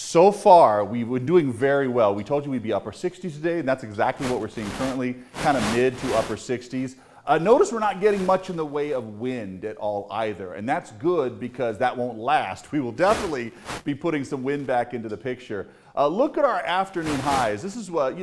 So far, we've been doing very well. We told you we'd be upper 60s today, and that's exactly what we're seeing currently, kind of mid to upper 60s. Notice we're not getting much in the way of wind at all either, and that's good because that won't last. We will definitely be putting some wind back into the picture. Look at our afternoon highs. This is what,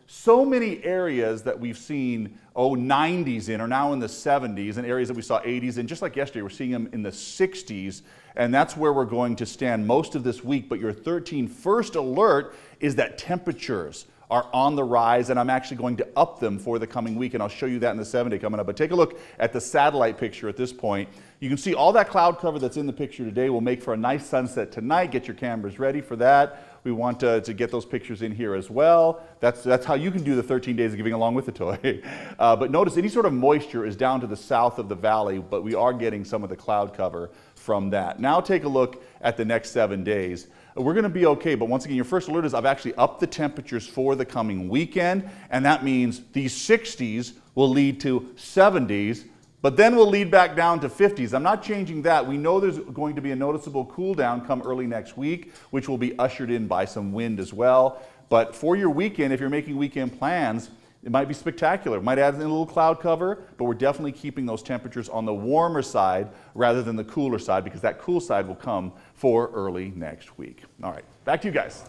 so many areas that we've seen 90s in are now in the 70s, and areas that we saw 80s in. Just like yesterday, we're seeing them in the 60s, and that's where we're going to stand most of this week. But your 13 first alert is that temperatures are on the rise, and I'm actually going to up them for the coming week, and I'll show you that in the 7-day coming up. But take a look at the satellite picture at this point. You can see all that cloud cover that's in the picture today will make for a nice sunset tonight. Get your cameras ready for that. We want to get those pictures in here as well. That's how you can do the 13 days of giving along with the toy. But notice any sort of moisture is down to the south of the valley, but we are getting some of the cloud cover from that. Now take a look at the next 7 days. We're going to be okay, but once again, your first alert is I've actually upped the temperatures for the coming weekend, and that means these 60s will lead to 70s, but then we'll lead back down to 50s. I'm not changing that. We know there's going to be a noticeable cool down come early next week, which will be ushered in by some wind as well. But for your weekend, if you're making weekend plans, it might be spectacular. It might add in a little cloud cover, but we're definitely keeping those temperatures on the warmer side rather than the cooler side, because that cool side will come for early next week. All right, back to you guys.